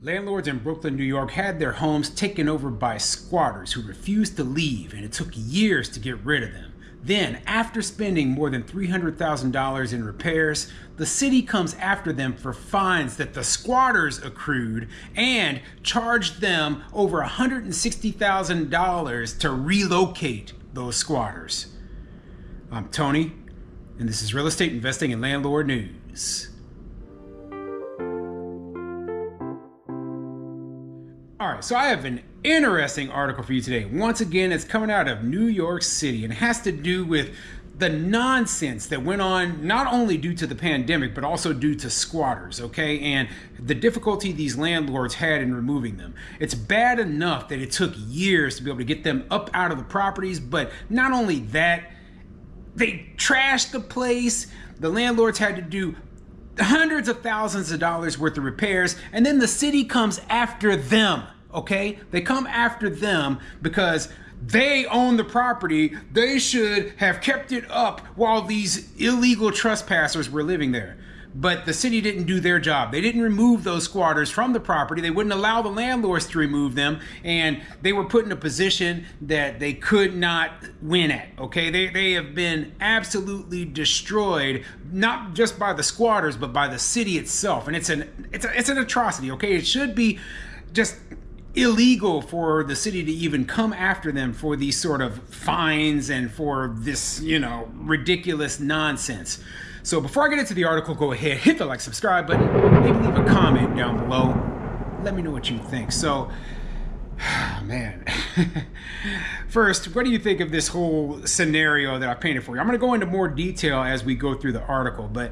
Landlords in Brooklyn, New York had their homes taken over by squatters who refused to leave, and it took years to get rid of them. Then, after spending more than $300,000 in repairs, the city comes after them for fines that the squatters accrued and charged them over $160,000 to relocate those squatters. I'm Tony, and this is Real Estate Investing and Landlord News. All right, so I have an interesting article for you today. Once again, it's coming out of New York City and it has to do with the nonsense that went on not only due to the pandemic, but also due to squatters, okay? And the difficulty these landlords had in removing them. It's bad enough that it took years to be able to get them up out of the properties, but not only that, they trashed the place. The landlords had to do hundreds of thousands of dollars worth of repairs, and then the city comes after them, okay? They come after them because they own the property. They should have kept it up while these illegal trespassers were living there. But the city didn't do their job. They didn't remove those squatters from the property. They wouldn't allow the landlords to remove them, and they were put in a position that they could not win at, okay? They have been absolutely destroyed, not just by the squatters, but by the city itself. And it's an atrocity, okay? It should be just illegal for the city to even come after them for these sort of fines and for this, ridiculous nonsense. So before I get into the article, go ahead, hit the like, subscribe button, maybe leave a comment down below. Let me know what you think. So, man, first, what do you think of this whole scenario that I painted for you? I'm going to go into more detail as we go through the article, but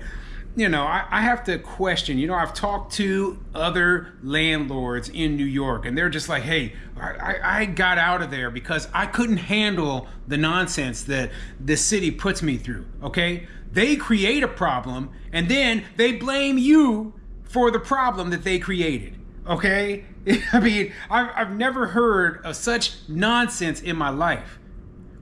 I have to question, I've talked to other landlords in New York and they're just like, hey, I got out of there because I couldn't handle the nonsense that this city puts me through, okay? They create a problem and then they blame you for the problem that they created, okay? I mean, I've never heard of such nonsense in my life.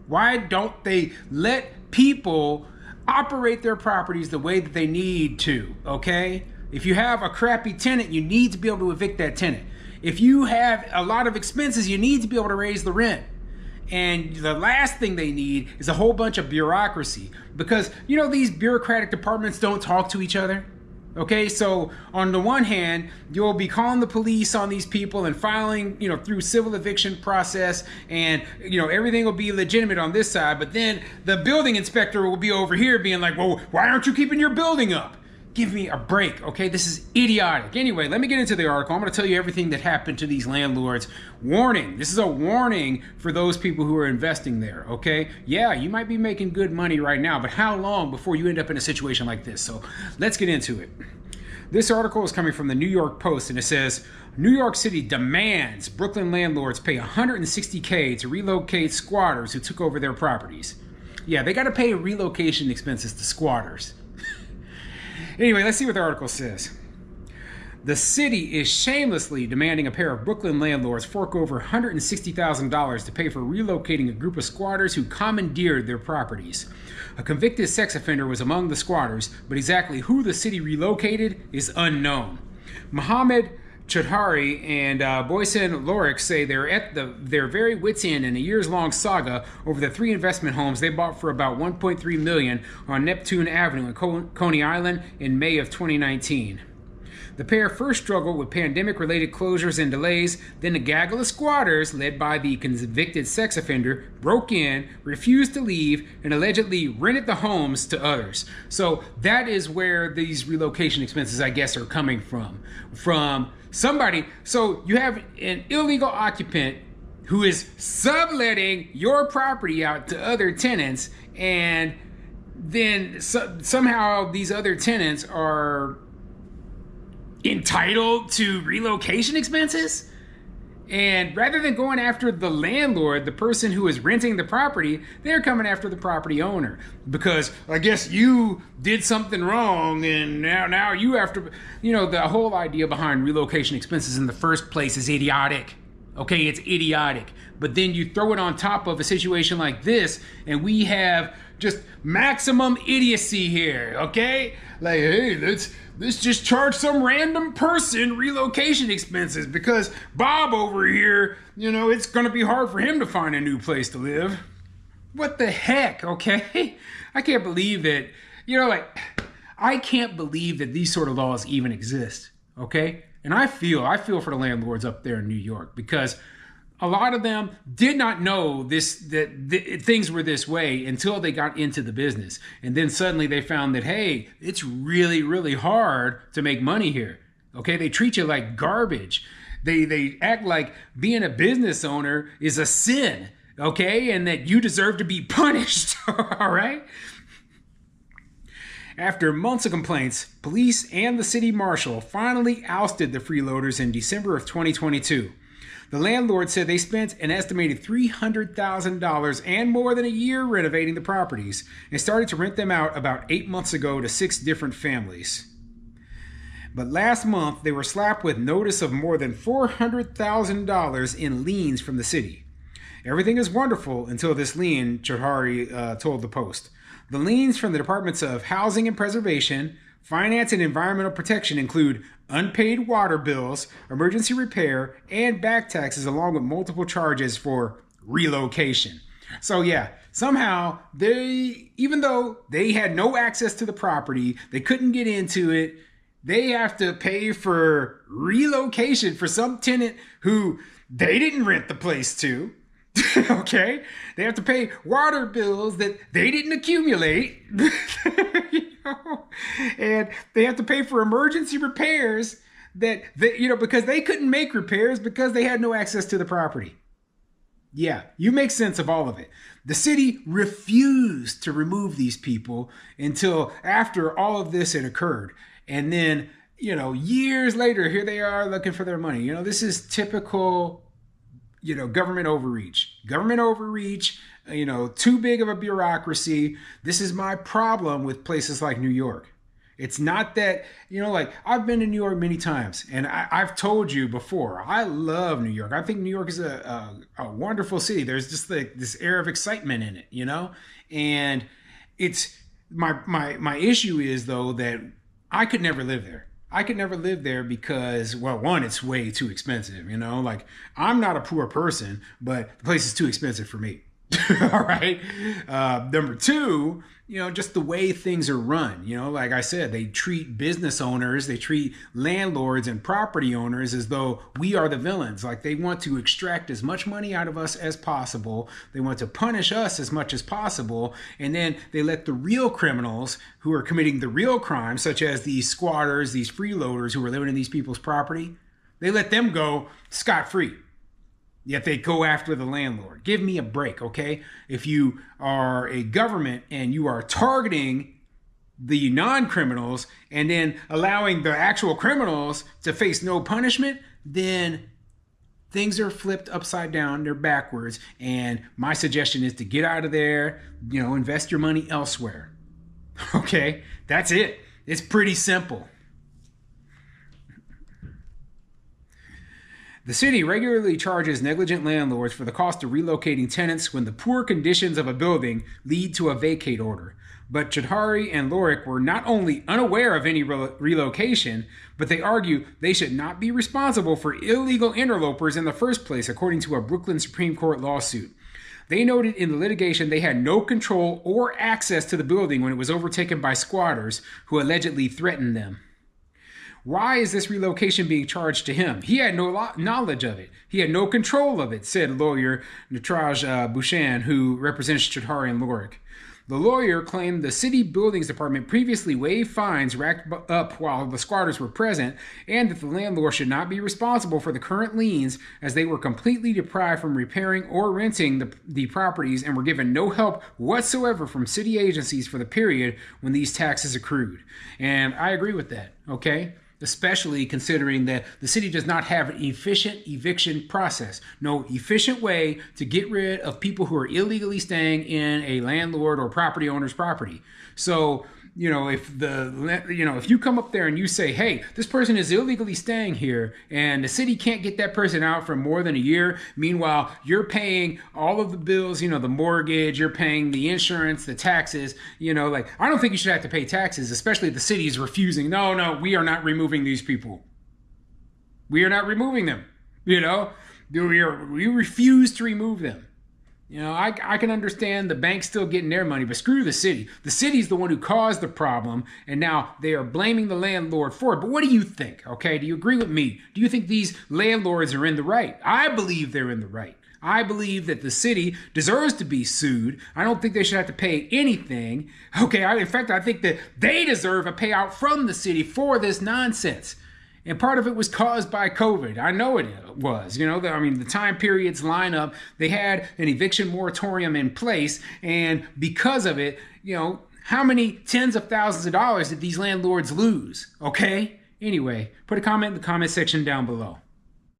Why don't they let people operate their properties the way that they need to, okay? If you have a crappy tenant, you need to be able to evict that tenant. If you have a lot of expenses, you need to be able to raise the rent. And the last thing they need is a whole bunch of bureaucracy, because these bureaucratic departments don't talk to each other. Okay, so on the one hand, you'll be calling the police on these people and filing, through civil eviction process, and everything will be legitimate on this side, but then the building inspector will be over here being like, well, why aren't you keeping your building up? Give me a break, okay? This is idiotic. Anyway, let me get into the article. I'm going to tell you everything that happened to these landlords. Warning, this is a warning for those people who are investing there, okay? Yeah, you might be making good money right now, but how long before you end up in a situation like this? So let's get into it. This article is coming from the New York Post, and it says, New York City demands Brooklyn landlords pay $160K to relocate squatters who took over their properties. Yeah, they got to pay relocation expenses to squatters. Anyway, let's see what the article says. The city is shamelessly demanding a pair of Brooklyn landlords fork over $160,000 to pay for relocating a group of squatters who commandeered their properties. A convicted sex offender was among the squatters, but exactly who the city relocated is unknown. Mohammed Choudhury and Boysen Lorik say they're at their very wits' end in a years-long saga over the 3 investment homes they bought for about $1.3 million on Neptune Avenue in Coney Island in May of 2019. The pair first struggled with pandemic-related closures and delays, then a gaggle of squatters, led by the convicted sex offender, broke in, refused to leave, and allegedly rented the homes to others. So that is where these relocation expenses, I guess, are coming from. From somebody. So you have an illegal occupant who is subletting your property out to other tenants, and then somehow these other tenants are entitled to relocation expenses? And rather than going after the landlord, the person who is renting the property, they're coming after the property owner because I guess you did something wrong and now you have to, the whole idea behind relocation expenses in the first place is idiotic. Okay, it's idiotic. But then you throw it on top of a situation like this, and we have just maximum idiocy here, okay? Like, hey, let's just charge some random person relocation expenses because Bob over here, it's gonna be hard for him to find a new place to live. What the heck, okay? I can't believe that, I can't believe that these sort of laws even exist, okay? And I feel for the landlords up there in New York because a lot of them did not know that things were this way until they got into the business. And then suddenly they found that, hey, it's really, really hard to make money here. Okay, they treat you like garbage. They act like being a business owner is a sin, okay? And that you deserve to be punished, all right? After months of complaints, police and the city marshal finally ousted the freeloaders in December of 2022. The landlord said they spent an estimated $300,000 and more than a year renovating the properties and started to rent them out about 8 months ago to 6 different families. But last month, they were slapped with notice of more than $400,000 in liens from the city. Everything is wonderful until this lien, Chaudhary told the Post. The liens from the Departments of Housing and Preservation, Finance and Environmental Protection include unpaid water bills, emergency repair, and back taxes, along with multiple charges for relocation. So yeah, somehow even though they had no access to the property, they couldn't get into it, they have to pay for relocation for some tenant who they didn't rent the place to. Okay, they have to pay water bills that they didn't accumulate. And they have to pay for emergency repairs that because they couldn't make repairs because they had no access to the property. Yeah, you make sense of all of it. The city refused to remove these people until after all of this had occurred. And then, years later, here they are looking for their money. This is typical government overreach. Too big of a bureaucracy. This is my problem with places like New York. It's not that, I've been to New York many times, and I've told you before, I love New York. I think New York is a wonderful city. There's just this air of excitement in it, and it's my issue is, though, that I could never live there. I could never live there because, well, one, it's way too expensive, I'm not a poor person, but the place is too expensive for me. All right. Number two, just the way things are run, like I said, they treat business owners, they treat landlords and property owners as though we are the villains. Like they want to extract as much money out of us as possible. They want to punish us as much as possible. And then they let the real criminals who are committing the real crimes, such as these squatters, these freeloaders who are living in these people's property, they let them go scot-free. Yet they go after the landlord. Give me a break, okay? If you are a government and you are targeting the non-criminals and then allowing the actual criminals to face no punishment, then things are flipped upside down, they're backwards. And my suggestion is to get out of there, invest your money elsewhere. Okay? That's it. It's pretty simple. The city regularly charges negligent landlords for the cost of relocating tenants when the poor conditions of a building lead to a vacate order. But Chaudhary and Lorik were not only unaware of any relocation, but they argue they should not be responsible for illegal interlopers in the first place, according to a Brooklyn Supreme Court lawsuit. They noted in the litigation they had no control or access to the building when it was overtaken by squatters who allegedly threatened them. Why is this relocation being charged to him? He had no knowledge of it. He had no control of it, said lawyer Natraj Bhushan, who represents Chaudhary and Lorik. The lawyer claimed the city buildings department previously waived fines racked up while the squatters were present, and that the landlord should not be responsible for the current liens as they were completely deprived from repairing or renting the properties and were given no help whatsoever from city agencies for the period when these taxes accrued. And I agree with that, okay? Especially considering that the city does not have an efficient eviction process. No efficient way to get rid of people who are illegally staying in a landlord or property owner's property. So if you come up there and you say, hey, this person is illegally staying here and the city can't get that person out for more than a year, meanwhile you're paying all of the bills, the mortgage, you're paying the insurance, the taxes, like, I don't think you should have to pay taxes, especially if the city is refusing. No, we are not removing these people. We are not removing them. We refuse to remove them. I can understand the bank's still getting their money, but screw the city. The city's the one who caused the problem, and now they are blaming the landlord for it. But what do you think? Okay, do you agree with me? Do you think these landlords are in the right? I believe they're in the right. I believe that the city deserves to be sued. I don't think they should have to pay anything. Okay, in fact, I think that they deserve a payout from the city for this nonsense. And part of it was caused by COVID. I know it was. The time periods line up. They had an eviction moratorium in place. And because of it, how many tens of thousands of dollars did these landlords lose? Okay? Anyway, put a comment in the comment section down below.